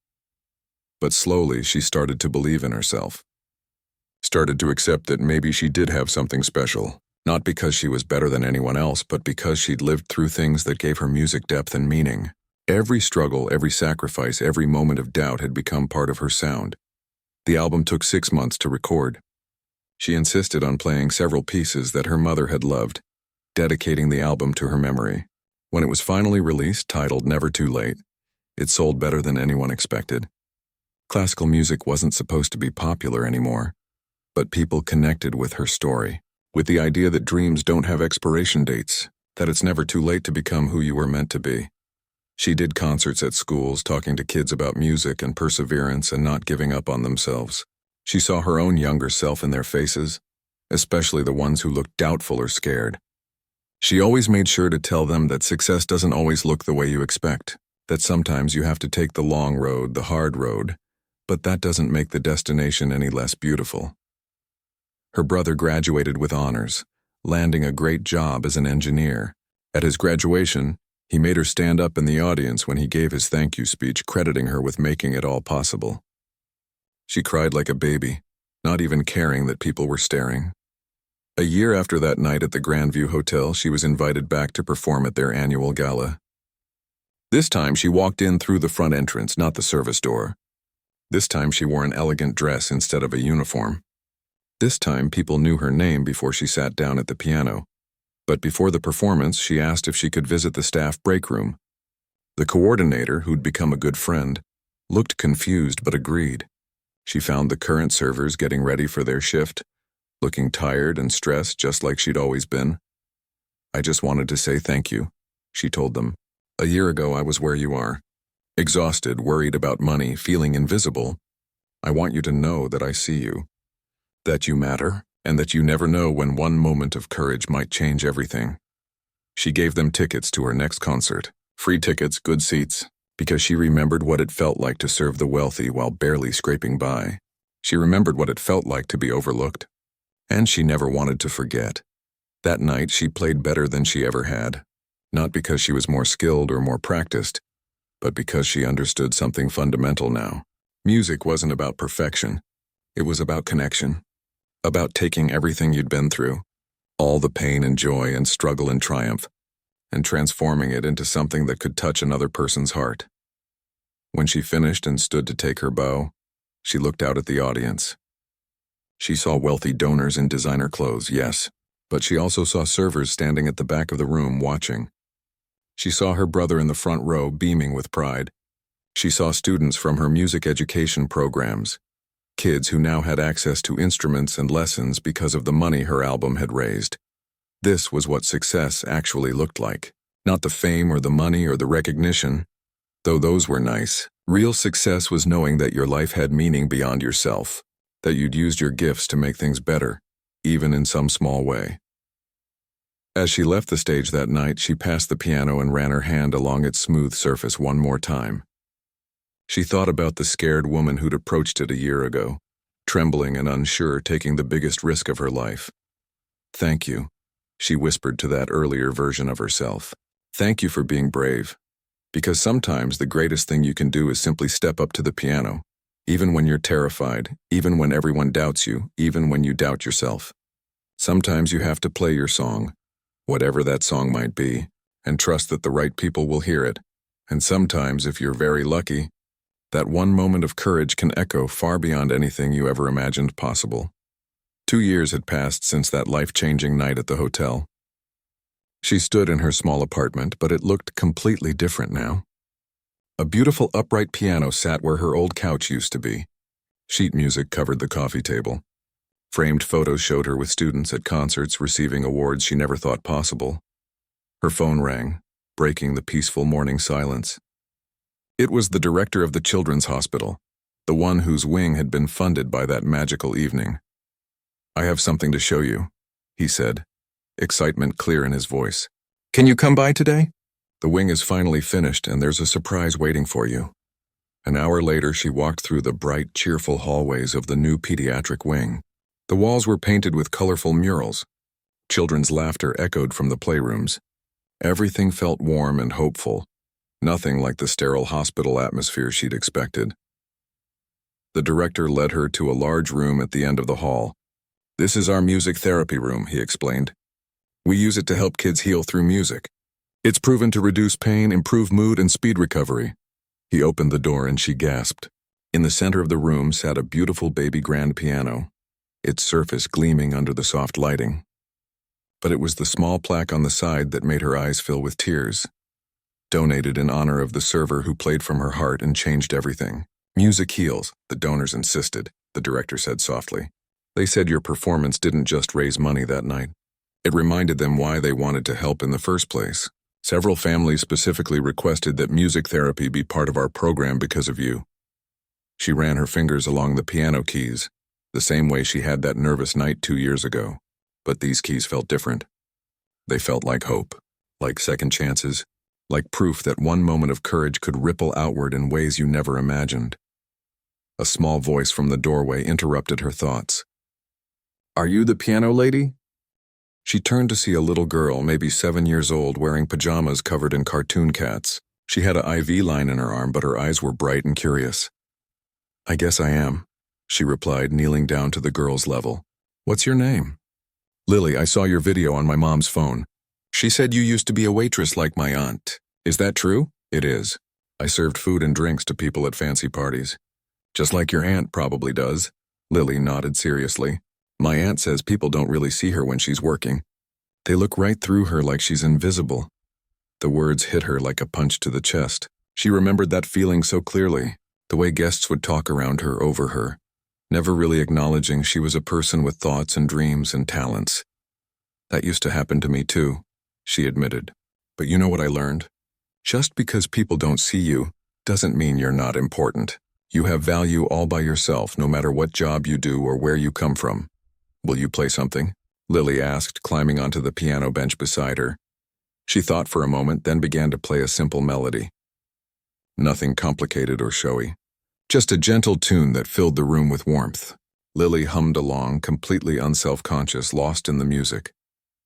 But slowly she started to believe in herself. Started to accept that maybe she did have something special. Not because she was better than anyone else, but because she'd lived through things that gave her music depth and meaning. Every struggle, every sacrifice, every moment of doubt had become part of her sound. The album took 6 months to record. She insisted on playing several pieces that her mother had loved, dedicating the album to her memory. When it was finally released, titled Never Too Late, it sold better than anyone expected. Classical music wasn't supposed to be popular anymore, but people connected with her story. With the idea that dreams don't have expiration dates, that it's never too late to become who you were meant to be. She did concerts at schools, talking to kids about music and perseverance and not giving up on themselves. She saw her own younger self in their faces, especially the ones who looked doubtful or scared. She always made sure to tell them that success doesn't always look the way you expect, that sometimes you have to take the long road, the hard road, but that doesn't make the destination any less beautiful. Her brother graduated with honors, landing a great job as an engineer. At his graduation, he made her stand up in the audience when he gave his thank you speech, crediting her with making it all possible. She cried like a baby, not even caring that people were staring. A year after that night at the Grandview Hotel, she was invited back to perform at their annual gala. This time she walked in through the front entrance, not the service door. This time she wore an elegant dress instead of a uniform. This time people knew her name before she sat down at the piano. But before the performance, she asked if she could visit the staff break room. The coordinator, who'd become a good friend, looked confused but agreed. She found the current servers getting ready for their shift, looking tired and stressed just like she'd always been. "I just wanted to say thank you," she told them. "A year ago I was where you are. Exhausted, worried about money, feeling invisible. I want you to know that I see you. That you matter, and that you never know when one moment of courage might change everything." She gave them tickets to her next concert. Free tickets, good seats, because she remembered what it felt like to serve the wealthy while barely scraping by. She remembered what it felt like to be overlooked. And she never wanted to forget. That night, she played better than she ever had. Not because she was more skilled or more practiced, but because she understood something fundamental now. Music wasn't about perfection. It was about connection. About taking everything you'd been through, all the pain and joy and struggle and triumph, and transforming it into something that could touch another person's heart. When she finished and stood to take her bow, she looked out at the audience. She saw wealthy donors in designer clothes, yes, but she also saw servers standing at the back of the room watching. She saw her brother in the front row beaming with pride. She saw students from her music education programs, kids who now had access to instruments and lessons because of the money her album had raised. This was what success actually looked like. Not the fame or the money or the recognition, though those were nice. Real success was knowing that your life had meaning beyond yourself, that you'd used your gifts to make things better, even in some small way. As she left the stage that night, she passed the piano and ran her hand along its smooth surface one more time. She thought about the scared woman who'd approached it a year ago, trembling and unsure, taking the biggest risk of her life. "Thank you," she whispered to that earlier version of herself. "Thank you for being brave. Because sometimes the greatest thing you can do is simply step up to the piano, even when you're terrified, even when everyone doubts you, even when you doubt yourself. Sometimes you have to play your song, whatever that song might be, and trust that the right people will hear it. And sometimes, if you're very lucky, that one moment of courage can echo far beyond anything you ever imagined possible." 2 years had passed since that life-changing night at the hotel. She stood in her small apartment, but it looked completely different now. A beautiful upright piano sat where her old couch used to be. Sheet music covered the coffee table. Framed photos showed her with students at concerts receiving awards she never thought possible. Her phone rang, breaking the peaceful morning silence. It was the director of the children's hospital, the one whose wing had been funded by that magical evening. "I have something to show you," he said, excitement clear in his voice. "Can you come by today? The wing is finally finished and there's a surprise waiting for you." An hour later, she walked through the bright, cheerful hallways of the new pediatric wing. The walls were painted with colorful murals. Children's laughter echoed from the playrooms. Everything felt warm and hopeful, nothing like the sterile hospital atmosphere she'd expected. The director led her to a large room at the end of the hall. "This is our music therapy room," he explained. "We use it to help kids heal through music. It's proven to reduce pain, improve mood, and speed recovery." He opened the door and she gasped. In the center of the room sat a beautiful baby grand piano, its surface gleaming under the soft lighting. But it was the small plaque on the side that made her eyes fill with tears. "Donated in honor of the server who played from her heart and changed everything. Music heals," the donors insisted, the director said softly. "They said your performance didn't just raise money that night. It reminded them why they wanted to help in the first place. Several families specifically requested that music therapy be part of our program because of you." She ran her fingers along the piano keys, the same way she had that nervous night 2 years ago. But these keys felt different. They felt like hope, like second chances, like proof that one moment of courage could ripple outward in ways you never imagined. A small voice from the doorway interrupted her thoughts. "Are you the piano lady?" She turned to see a little girl, maybe 7 years old, wearing pajamas covered in cartoon cats. She had an IV line in her arm, but her eyes were bright and curious. "I guess I am," she replied, kneeling down to the girl's level. "What's your name?" "Lily, I saw your video on my mom's phone. She said you used to be a waitress like my aunt. Is that true?" "It is. I served food and drinks to people at fancy parties. Just like your aunt probably does." Lily nodded seriously. "My aunt says people don't really see her when she's working. They look right through her like she's invisible." The words hit her like a punch to the chest. She remembered that feeling so clearly, the way guests would talk around her, over her, never really acknowledging she was a person with thoughts and dreams and talents. "That used to happen to me too," she admitted. "But you know what I learned? Just because people don't see you doesn't mean you're not important. You have value all by yourself, no matter what job you do or where you come from." "Will you play something?" Lily asked, climbing onto the piano bench beside her. She thought for a moment, then began to play a simple melody. Nothing complicated or showy. Just a gentle tune that filled the room with warmth. Lily hummed along, completely unself-conscious, lost in the music.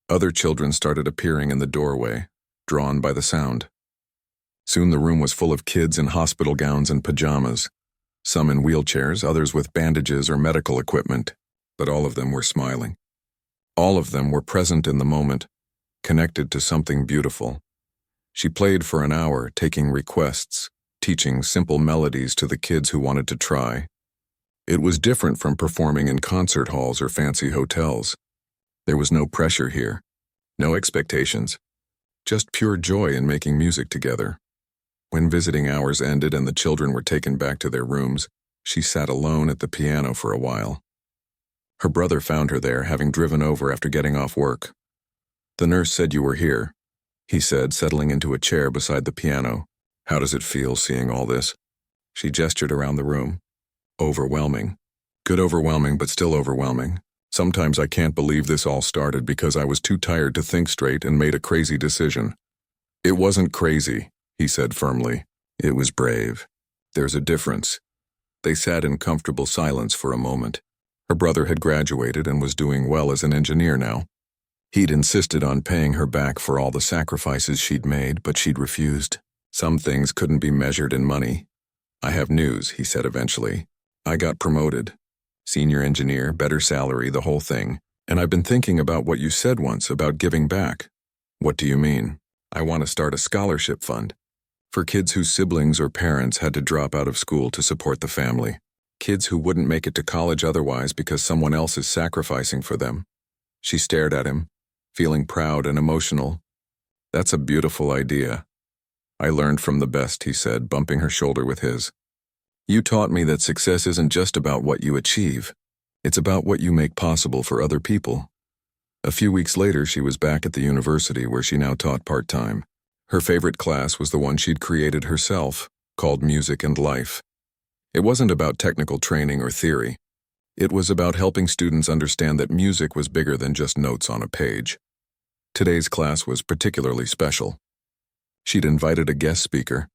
Other children started appearing in the doorway, drawn by the sound. Soon the room was full of kids in hospital gowns and pajamas, some in wheelchairs, others with bandages or medical equipment, but all of them were smiling. All of them were present in the moment, connected to something beautiful. She played for an hour, taking requests, teaching simple melodies to the kids who wanted to try. It was different from performing in concert halls or fancy hotels. There was no pressure here, no expectations, just pure joy in making music together. When visiting hours ended and the children were taken back to their rooms, she sat alone at the piano for a while. Her brother found her there, having driven over after getting off work. "The nurse said you were here," he said, settling into a chair beside the piano. "How does it feel seeing all this?" She gestured around the room. "Overwhelming. Good overwhelming, but still overwhelming. Sometimes I can't believe this all started because I was too tired to think straight and made a crazy decision." "It wasn't crazy," he said firmly. "It was brave. There's a difference." They sat in comfortable silence for a moment. Her brother had graduated and was doing well as an engineer now. He'd insisted on paying her back for all the sacrifices she'd made, but she'd refused. Some things couldn't be measured in money. "I have news," he said eventually. "I got promoted. Senior engineer, better salary, the whole thing. And I've been thinking about what you said once about giving back." "What do you mean?" "I want to start a scholarship fund for kids whose siblings or parents had to drop out of school to support the family. Kids who wouldn't make it to college otherwise because someone else is sacrificing for them." She stared at him, feeling proud and emotional. "That's a beautiful idea. I learned from the best," he said, bumping her shoulder with his. "You taught me that success isn't just about what you achieve. It's about what you make possible for other people." A few weeks later, she was back at the university where she now taught part-time. Her favorite class was the one she'd created herself, called Music and Life. It wasn't about technical training or theory. It was about helping students understand that music was bigger than just notes on a page. Today's class was particularly special. She'd invited a guest speaker,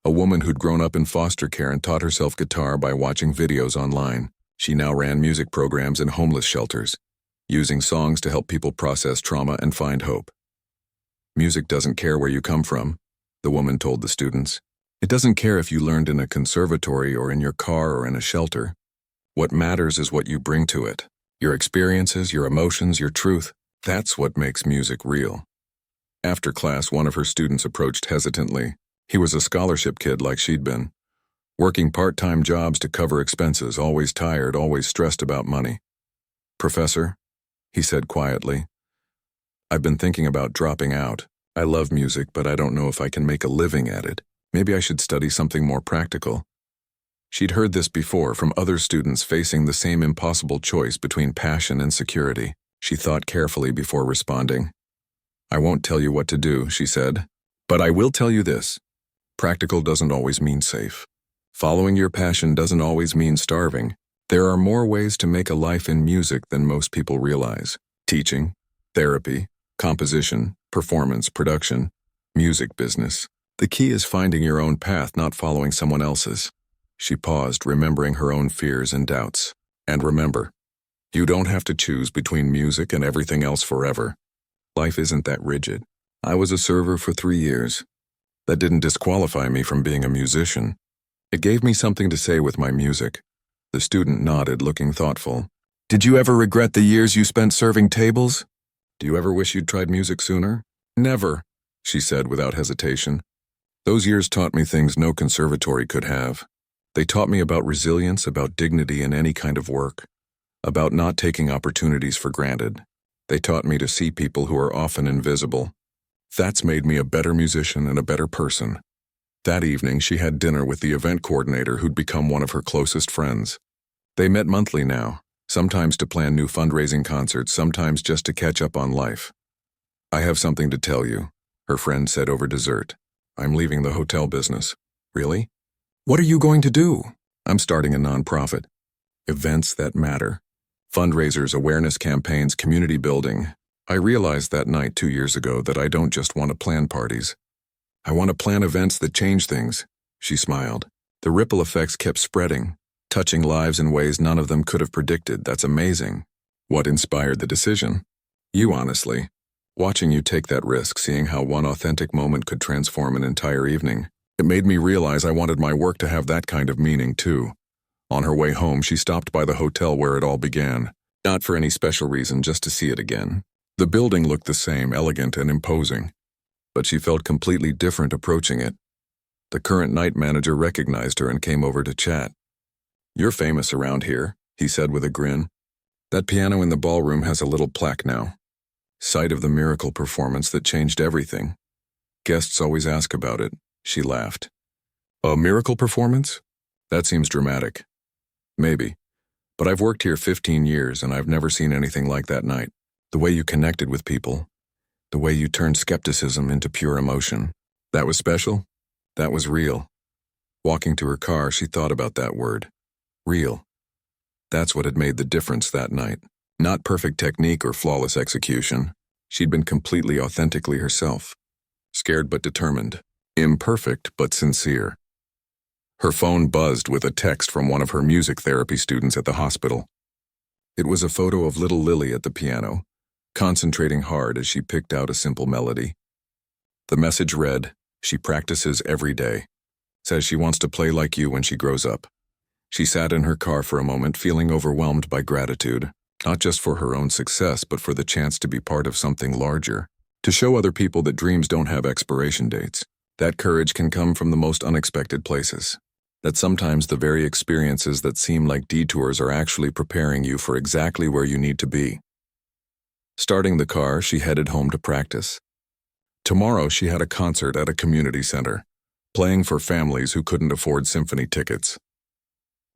a woman who'd grown up in foster care and taught herself guitar by watching videos online. She now ran music programs in homeless shelters, using songs to help people process trauma and find hope. "Music doesn't care where you come from," the woman told the students. "It doesn't care if you learned in a conservatory or in your car or in a shelter. What matters is what you bring to it. Your experiences, your emotions, your truth. That's what makes music real." After class, one of her students approached hesitantly. He was a scholarship kid like she'd been, working part-time jobs to cover expenses, always tired, always stressed about money. "Professor," he said quietly, "I've been thinking about dropping out. I love music, but I don't know if I can make a living at it. Maybe I should study something more practical." She'd heard this before from other students facing the same impossible choice between passion and security. She thought carefully before responding. "I won't tell you what to do," she said, "but I will tell you this. Practical doesn't always mean safe. Following your passion doesn't always mean starving. There are more ways to make a life in music than most people realize. Teaching, therapy, composition, performance, production, music business. The key is finding your own path, not following someone else's." She paused, remembering her own fears and doubts. "And remember, you don't have to choose between music and everything else forever. Life isn't that rigid. I was a server for 3 years. That didn't disqualify me from being a musician. It gave me something to say with my music." The student nodded, looking thoughtful. "Did you ever regret the years you spent serving tables? Do you ever wish you'd tried music sooner?" "Never," she said without hesitation. "Those years taught me things no conservatory could have. They taught me about resilience, about dignity in any kind of work, about not taking opportunities for granted. They taught me to see people who are often invisible. That's made me a better musician and a better person." That evening, she had dinner with the event coordinator who'd become one of her closest friends. They met monthly now, sometimes to plan new fundraising concerts, sometimes just to catch up on life. "I have something to tell you," her friend said over dessert. "I'm leaving the hotel business." "Really? What are you going to do?" "I'm starting a nonprofit. Events that matter. Fundraisers, awareness campaigns, community building. I realized that night 2 years ago that I don't just want to plan parties. I want to plan events that change things. She smiled. The ripple effects kept spreading, touching lives in ways none of them could have predicted. That's amazing. What inspired the decision? You, honestly. Watching you take that risk, seeing how one authentic moment could transform an entire evening. It made me realize I wanted my work to have that kind of meaning, too. On her way home, she stopped by the hotel where it all began. Not for any special reason, just to see it again. The building looked the same, elegant and imposing. But she felt completely different approaching it. The current night manager recognized her and came over to chat. "You're famous around here," he said with a grin. "That piano in the ballroom has a little plaque now. Site of the miracle performance that changed everything. Guests always ask about it." She laughed. "A miracle performance? That seems dramatic." "Maybe. But I've worked here 15 years and I've never seen anything like that night. The way you connected with people. The way you turned skepticism into pure emotion. That was special? That was real." Walking to her car, she thought about that word. Real. That's what had made the difference that night. Not perfect technique or flawless execution. She'd been completely authentically herself. Scared but determined. Imperfect but sincere. Her phone buzzed with a text from one of her music therapy students at the hospital. It was a photo of little Lily at the piano, concentrating hard as she picked out a simple melody. The message read, "She practices every day. Says she wants to play like you when she grows up." She sat in her car for a moment, feeling overwhelmed by gratitude, not just for her own success, but for the chance to be part of something larger, to show other people that dreams don't have expiration dates. That courage can come from the most unexpected places. That sometimes the very experiences that seem like detours are actually preparing you for exactly where you need to be. Starting the car, she headed home to practice. Tomorrow she had a concert at a community center, playing for families who couldn't afford symphony tickets.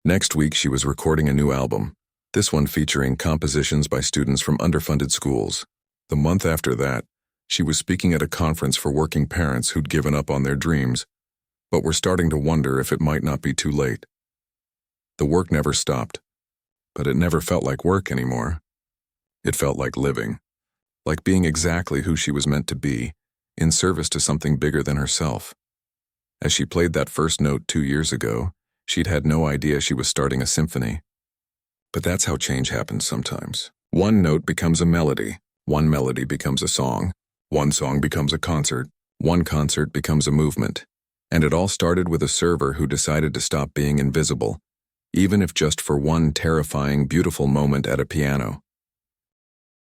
Next week she was recording a new album, this one featuring compositions by students from underfunded schools. The month after that, she was speaking at a conference for working parents who'd given up on their dreams, but were starting to wonder if it might not be too late. The work never stopped, but it never felt like work anymore. It felt like living, like being exactly who she was meant to be, in service to something bigger than herself. As she played that first note 2 years ago, she'd had no idea she was starting a symphony. But that's how change happens sometimes. One note becomes a melody, one melody becomes a song, one song becomes a concert, one concert becomes a movement. And it all started with a server who decided to stop being invisible, even if just for one terrifying, beautiful moment at a piano.